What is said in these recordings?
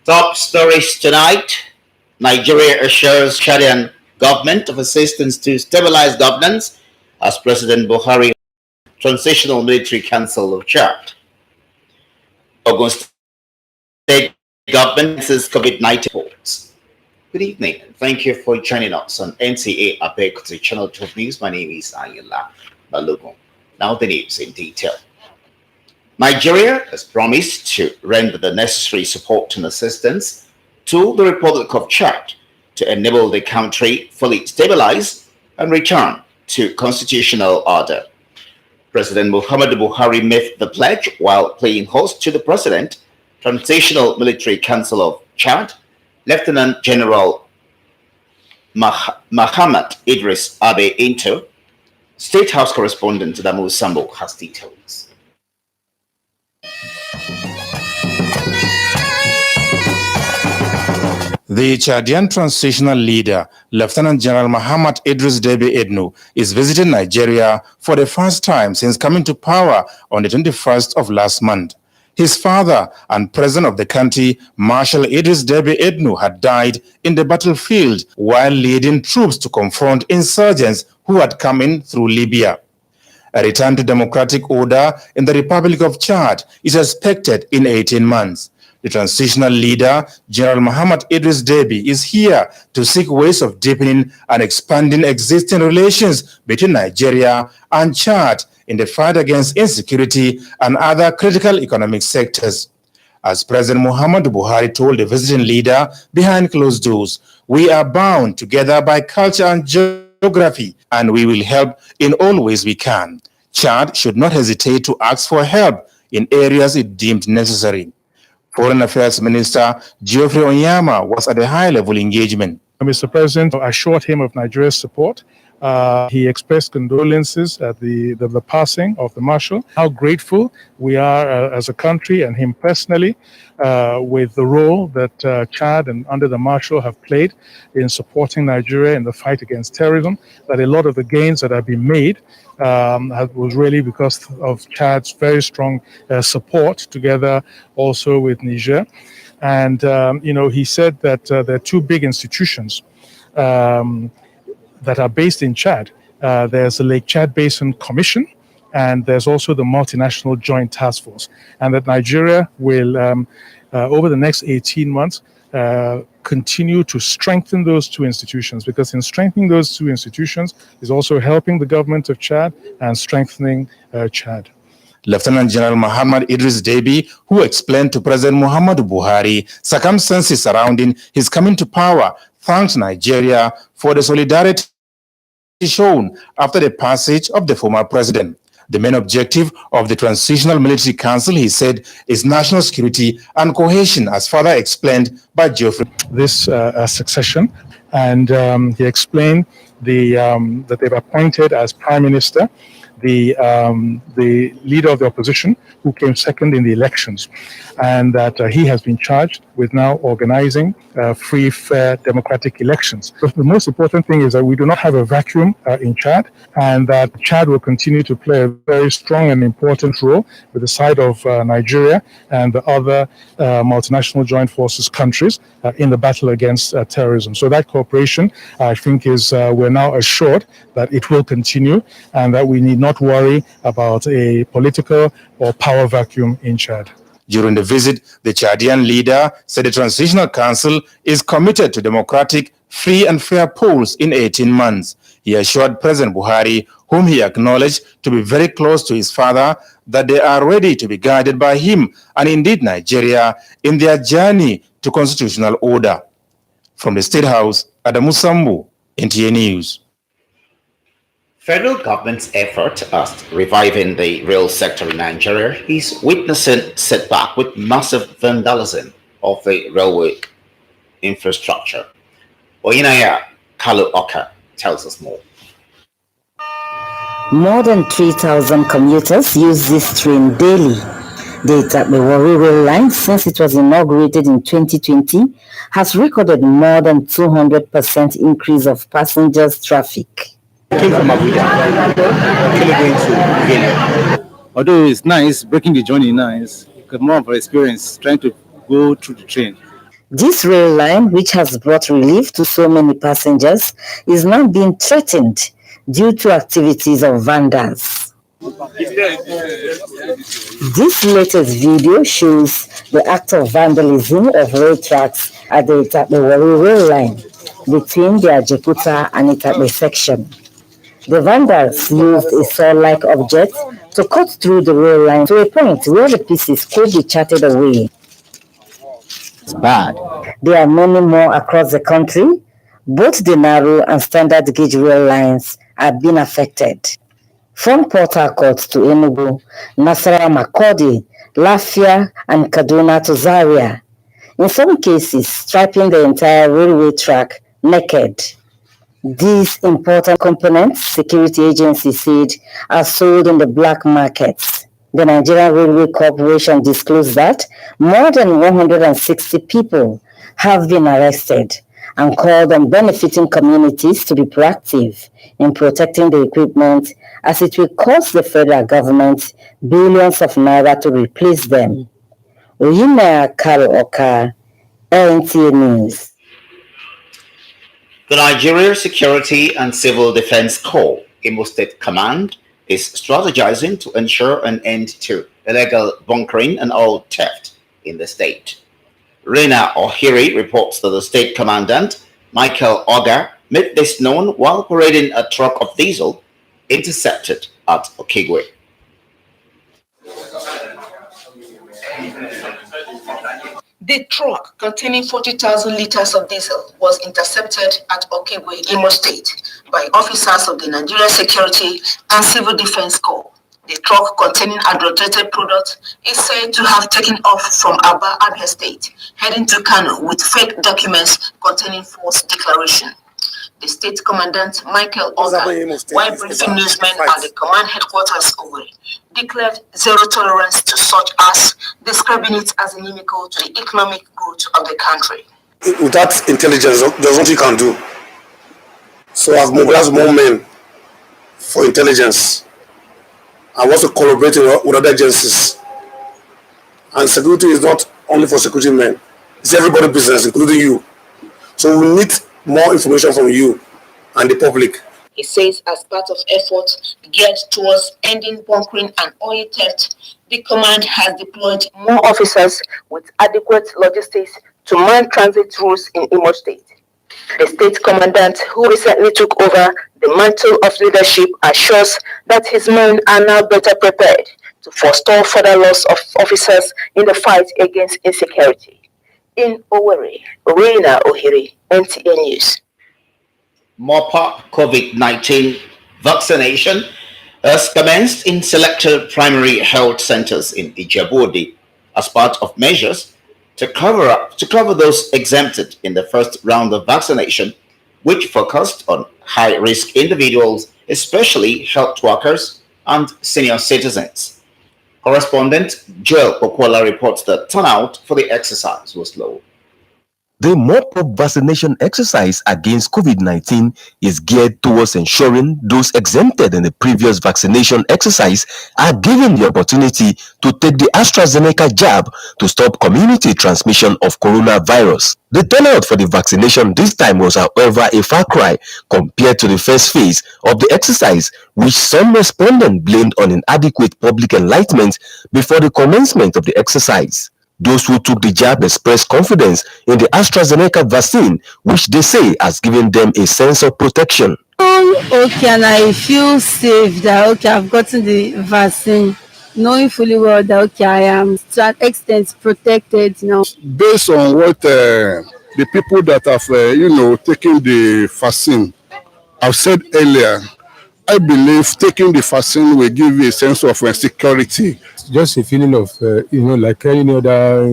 Top stories tonight. Nigeria assures Chadian government of assistance to stabilize governance as President Buhari Transitional Military Council of Chad. Ogun State government says COVID-19 reports. Good evening and thank you for joining us on Nta Abeokuta Channel 12 News. My name is Ayala Balogun. Now the news in detail. Nigeria has promised to render the necessary support and assistance to the Republic of Chad to enable the country fully stabilize and return to constitutional order. President Muhammadu Buhari made the pledge while playing host to the President, Transitional Military Council of Chad, Lieutenant General Muhammad Idris Abeokuta. State House correspondent Damu Sambo has details. The Chadian transitional leader, Lieutenant General Muhammad Idris Deby Itno, is visiting Nigeria for the first time since coming to power on the 21st of last month. His father and president of the country, Marshal Idris Deby Itno, had died in the battlefield while leading troops to confront insurgents who had come in through Libya. A return to democratic order in the Republic of Chad is expected in 18 months. The transitional leader, General Muhammad Idris Deby, is here to seek ways of deepening and expanding existing relations between Nigeria and Chad in the fight against insecurity and other critical economic sectors. As President Muhammadu Buhari told the visiting leader behind closed doors, we are bound together by culture and geography, and we will help in all ways we can. Chad should not hesitate to ask for help in areas it deemed necessary. Foreign Affairs Minister Geoffrey Onyama was at a high-level engagement. Mr. President assured him of Nigeria's support. He expressed condolences at the passing of the Marshal, how grateful we are as a country and him personally with the role that Chad and under the Marshal have played in supporting Nigeria in the fight against terrorism, that a lot of the gains that have been made was really because of Chad's very strong support together also with Niger. And, he said that there are two big institutions that are based in Chad. There's the Lake Chad Basin Commission, and there's also the Multinational Joint Task Force. And that Nigeria will, over the next 18 months, continue to strengthen those two institutions, because in strengthening those two institutions is also helping the government of Chad and strengthening Chad. Lieutenant General Muhammad Idris Deby, who explained to President Muhammadu Buhari circumstances surrounding his coming to power, thanked Nigeria for the solidarity shown after the passage of the former president. The main objective of the Transitional Military Council, he said, is national security and cohesion, as further explained by Geoffrey. This succession, and he explained that they've appointed as Prime Minister the leader of the opposition who came second in the elections, and that he has been charged with now organizing free, fair, democratic elections. But the most important thing is that we do not have a vacuum in Chad, and that Chad will continue to play a very strong and important role with the side of Nigeria and the other multinational joint forces countries in the battle against terrorism. So that cooperation, I think, is we're now assured that it will continue, and that we need not worry about a political or power vacuum in Chad. During the visit, the Chadian leader said the Transitional Council is committed to democratic, free and fair polls in 18 months. He assured President Buhari, whom he acknowledged to be very close to his father, that they are ready to be guided by him and indeed Nigeria in their journey to constitutional order. From the State House, Adamu Sambu, NTA News. Federal government's effort at reviving the rail sector in Nigeria is witnessing setback with massive vandalism of the railway infrastructure. Oyinaya Kalu Oka tells us more. More than 3,000 commuters use this train daily. The Nta Abeokuta rail line, since it was inaugurated in 2020, has recorded more than 200% increase of passengers traffic. Came from Abuja, actually going to Guinea. Although it's nice, breaking the journey nice, got more of an experience trying to go through the train. This rail line, which has brought relief to so many passengers, is now being threatened due to activities of vandals. This latest video shows the act of vandalism of rail tracks at the Nta Abeokuta rail line between the Abeokuta and Nta Abe section. The vandals used a saw-like object to cut through the rail line to a point where the pieces could be charted away. It's bad. There are many more across the country. Both the narrow and standard gauge rail lines are being affected. From Port Harcourt to Enugu, Nasarawa, Makurdi, Lafia, and Kaduna to Zaria. In some cases, striping the entire railway track naked. These important components, security agencies said, are sold in the black markets. The Nigerian Railway Corporation disclosed that more than 160 people have been arrested and called on benefiting communities to be proactive in protecting the equipment, as it will cost the federal government billions of naira to replace them. Oyinaya Karo-Oka, NTA News. The Nigeria Security and Civil Defense Corps, Imo State Command, is strategizing to ensure an end to illegal bunkering and oil theft in the state. Rena Ohiri reports that the state commandant, Michael Oga, made this known while parading a truck of diesel intercepted at Okigwe. The truck containing 40,000 liters of diesel was intercepted at Okigwe, Imo State, by officers of the Nigeria Security and Civil Defense Corps. The truck containing adulterated products is said to have taken off from Aba, Abia State, heading to Kano with fake documents containing false declaration. The state commandant, Michael Oga, while briefing newsmen at the command headquarters Owerri, declared zero tolerance to such acts, describing it as inimical to the economic growth of the country. Without intelligence, there's nothing you can do. So I've mobilized more men for intelligence. I'm also collaborating with other agencies. And security is not only for security men, it's everybody's business, including you. So we need more information from you and the public. He says as part of efforts geared towards ending bunkering and oil theft, the command has deployed more officers with adequate logistics to man transit routes in Imo State. The state commandant, who recently took over the mantle of leadership, assures that his men are now better prepared to forestall further loss of officers in the fight against insecurity. In Owerri, Rena Ohiri, NTA News. Mopa COVID-19 vaccination has commenced in selected primary health centers in Ijebu-Ode as part of measures to cover those exempted in the first round of vaccination, which focused on high-risk individuals, especially health workers and senior citizens. Correspondent Joel Pokwala reports that turnout for the exercise was low. The mop-up vaccination exercise against COVID-19 is geared towards ensuring those exempted in the previous vaccination exercise are given the opportunity to take the AstraZeneca jab to stop community transmission of coronavirus. The turnout for the vaccination this time was, however, a far cry compared to the first phase of the exercise, which some respondents blamed on inadequate public enlightenment before the commencement of the exercise. Those who took the jab expressed confidence in the AstraZeneca vaccine, which they say has given them a sense of protection. Okay, and I feel safe that, okay, I've gotten the vaccine, knowing fully well that, okay, I am to an extent protected now. Based on what the people that have, taken the vaccine, I've said earlier, I believe taking the vaccine will give you a sense of security. Just a feeling of, like any other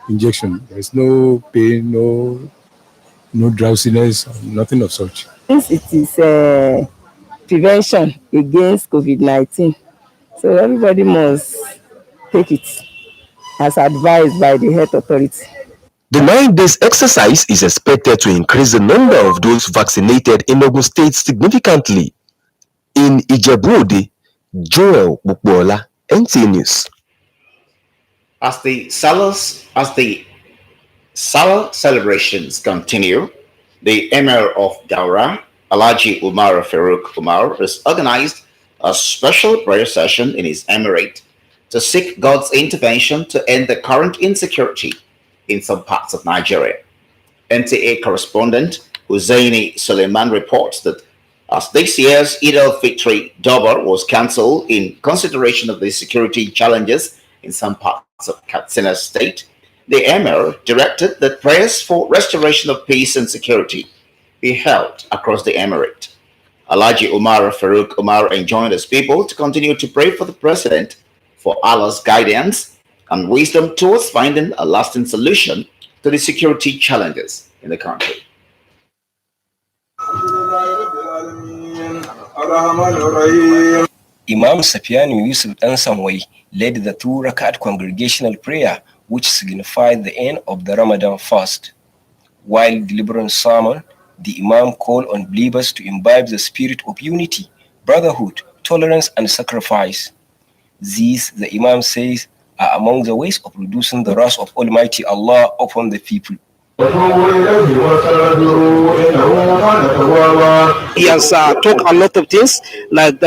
injection. There's no pain, no drowsiness, nothing of such. Since it is prevention against COVID-19, so everybody must take it as advised by the health authority. The 9 days exercise is expected to increase the number of those vaccinated in Ogun State significantly. In Ijebu-Ode, Joel Pokwala, NTA News. As the Salah celebrations continue. The Emir of Daura, Alhaji Umar Farooq Umar, has organized a special prayer session in his emirate to seek God's intervention to end the current insecurity in some parts of Nigeria. NTA correspondent Husseini Suleiman reports that as this year's Eid al-Fitr Dober was cancelled in consideration of the security challenges in some parts of Katsina State, the Emir directed that prayers for restoration of peace and security be held across the emirate. Alhaji Umar Farooq Umar enjoined his people to continue to pray for the president for Allah's guidance and wisdom towards finding a lasting solution to the security challenges in the country. Imam Safianu Yusuf Ansanway led the two-rakat congregational prayer which signified the end of the Ramadan fast. While delivering sermon, the Imam called on believers to imbibe the spirit of unity, brotherhood, tolerance, and sacrifice. These, the Imam says, are among the ways of reducing the wrath of Almighty Allah upon the people. He has talked a lot of things like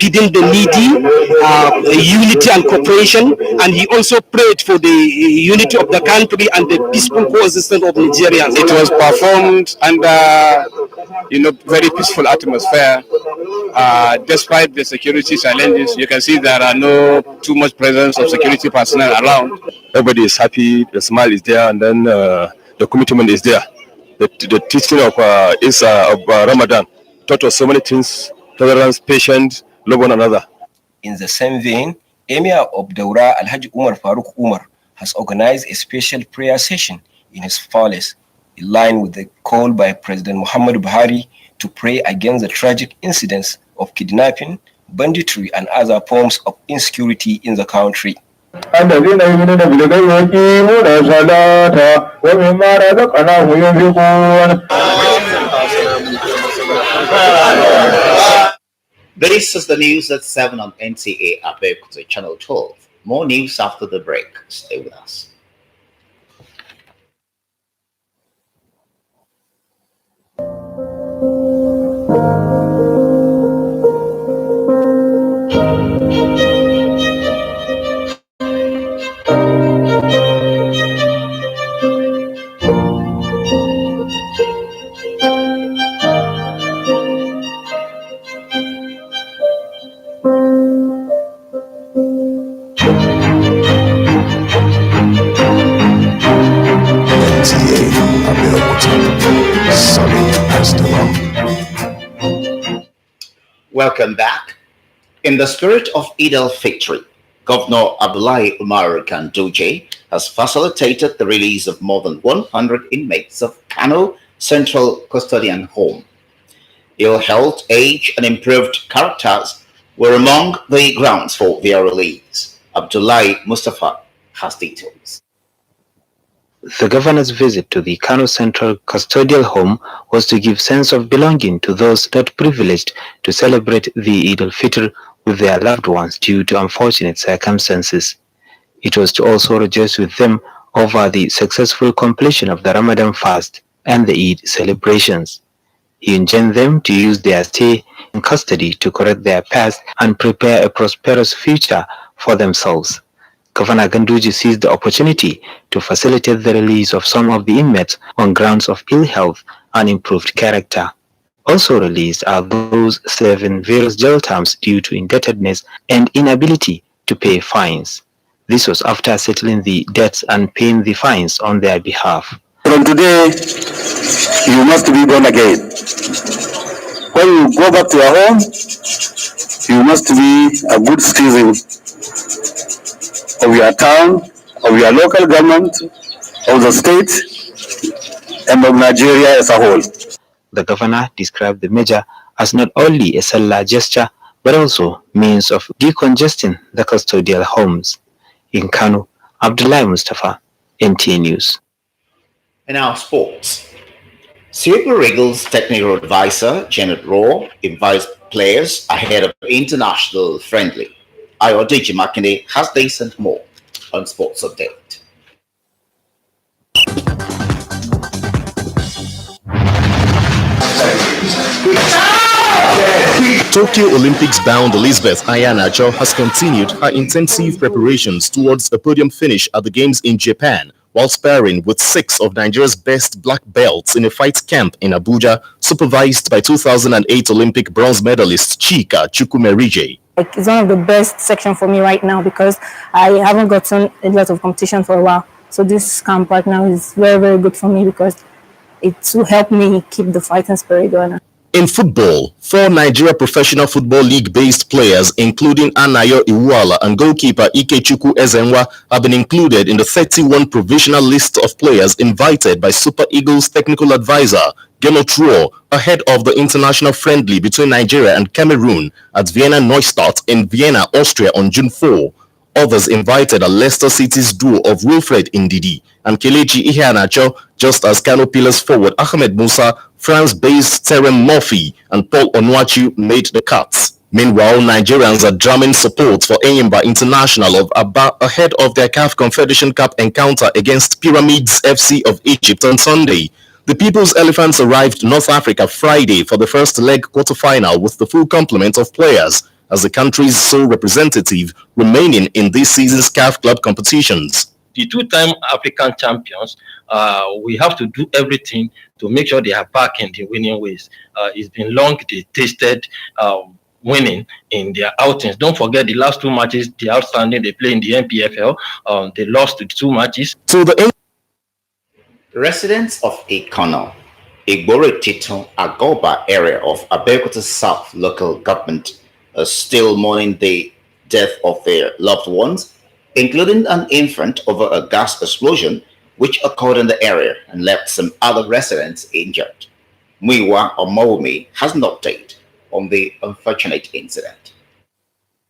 feeding the needy, unity and cooperation, and he also prayed for the unity of the country and the peaceful coexistence of Nigerians. It was performed under, very peaceful atmosphere. Despite the security challenges, you can see there are no too much presence of security personnel around. Everybody is happy, the smile is there, and then the commitment is there. The teaching of Ramadan taught us so many things: tolerance, patience, love one another. In the same vein, Emir of Daura Alhaji Umar Farooq Umar has organized a special prayer session in his palace, in line with the call by President Muhammad Buhari to pray against the tragic incidents of kidnapping, banditry, and other forms of insecurity in the country. This is the news at 7 on Nta Abeokuta, Channel 12. More news after the break. Stay with us. Welcome back. In the spirit of Eid al-Fitr, Governor Abdullahi Umar Ganduje has facilitated the release of more than 100 inmates of Kano Central Custodian Home. Ill health, age, and improved characters were among the grounds for their release. Abdullahi Mustafa has details. The governor's visit to the Kano Central Custodial Home was to give sense of belonging to those not privileged to celebrate the Eid al-Fitr with their loved ones due to unfortunate circumstances. It was to also rejoice with them over the successful completion of the Ramadan fast and the Eid celebrations. He enjoined them to use their stay in custody to correct their past and prepare a prosperous future for themselves. Governor Ganduje seized the opportunity to facilitate the release of some of the inmates on grounds of ill health and improved character. Also released are those serving various jail terms due to indebtedness and inability to pay fines. This was after settling the debts and paying the fines on their behalf. From today, you must be born again. When you go back to your home, you must be a good citizen of your town, of your local government, of the state, and of Nigeria as a whole. The governor described the measure as not only a Salah gesture, but also means of decongesting the custodial homes. In Kano, Abdullahi Mustafa, NTA News. In our sports, Super Eagles technical advisor Janet Raw invites players ahead of international friendly. Ayodeji Makinde has this and more on Sports Update. Tokyo Olympics-bound Elizabeth Ayanacho has continued her intensive preparations towards a podium finish at the Games in Japan, while sparring with 6 of Nigeria's best black belts in a fight camp in Abuja, supervised by 2008 Olympic bronze medalist Chika Chukwumerije. It's one of the best section for me right now because I haven't gotten a lot of competition for a while. So this camp right now is very, very good for me because it will help me keep the fighting spirit going. In football, 4 Nigeria Professional Football League-based players, including Anayo Iwuala and goalkeeper Ikechukwu Ezenwa, have been included in the 31 provisional list of players invited by Super Eagles technical advisor Geno Truo ahead of the international friendly between Nigeria and Cameroon at Vienna Neustadt in Vienna, Austria on June 4. Others invited are Leicester City's duo of Wilfred Ndidi and Kelechi Iheanacho, just as Kano Pillars forward Ahmed Musa, France-based Terem Murphy and Paul Onuachu made the cuts. Meanwhile, Nigerians are drumming support for Enyimba International of Aba ahead of their CAF Confederation Cup encounter against Pyramids FC of Egypt on Sunday. The People's Elephants arrived North Africa Friday for the first leg quarterfinal with the full complement of players, as the country's sole representative remaining in this season's CAF club competitions. The two-time African champions, we have to do everything to make sure they are back in the winning ways. It's been long they tasted winning in their outings. Don't forget the last 2 matches, the outstanding they play in the NPFL, they lost the 2 matches. So the residents of Ikono, Igbore Tito, Agoba area of Abeokuta South local government are still mourning the death of their loved ones, including an infant over a gas explosion which occurred in the area and left some other residents injured. Muiwa Omoumi has an update on the unfortunate incident.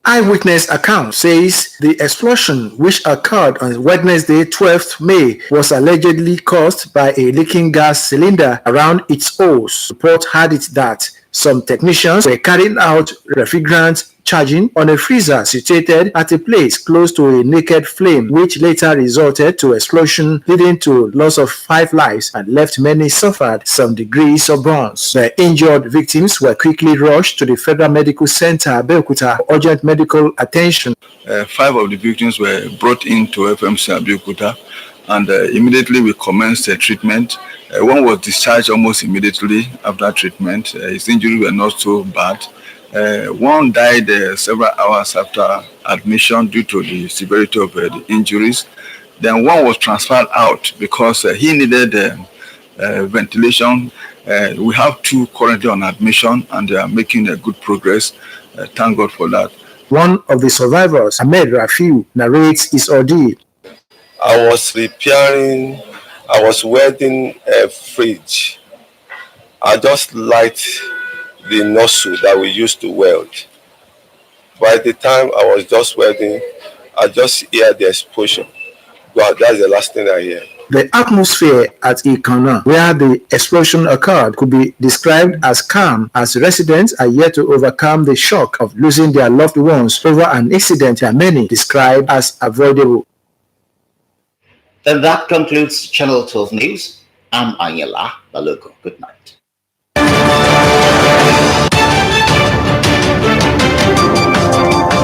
Eyewitness account says the explosion, which occurred on Wednesday, 12th May, was allegedly caused by a leaking gas cylinder around its hose. Report had it that some technicians were carrying out refrigerant charging on a freezer situated at a place close to a naked flame, which later resulted to explosion, leading to loss of 5 lives and left many suffered some degrees of burns. The injured victims were quickly rushed to the Federal Medical Center, Abeokuta, for urgent medical attention. 5 of the victims were brought into FMC Abeokuta, and immediately we commenced treatment. One was discharged almost immediately after treatment. His injuries were not so bad. One died several hours after admission due to the severity of the injuries. Then one was transferred out because he needed ventilation. We have 2 currently on admission and they are making good progress. Thank God for that. One of the survivors, Ahmed Rafiu, narrates his ordeal. I was welding a fridge. I just light the nozzle that we used to weld. By the time I was just welding, I just hear the explosion. But that's the last thing I hear. The atmosphere at Ikana, where the explosion occurred, could be described as calm, as residents are yet to overcome the shock of losing their loved ones over an incident that many describe as avoidable. Then that concludes Channel 12 News. I'm Anyala Balogo. Good night.